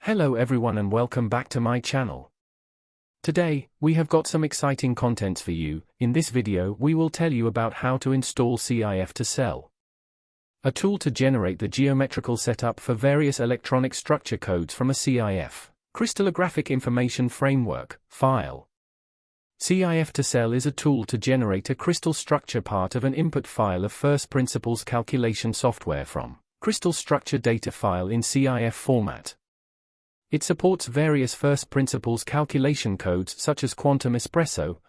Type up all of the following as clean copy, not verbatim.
Hello everyone and welcome back to my channel. Today, we have got some exciting contents for you. In this video we will tell you about how to install CIF2Cell, a tool to generate the geometrical setup for various electronic structure codes from a CIF, crystallographic information framework, file. CIF2Cell is a tool to generate a crystal structure part of an input file of first principles calculation software from crystal structure data file in CIF format. It supports various first principles calculation codes such as Quantum Espresso,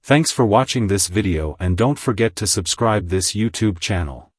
Thanks for watching this video and don't forget to subscribe this YouTube channel.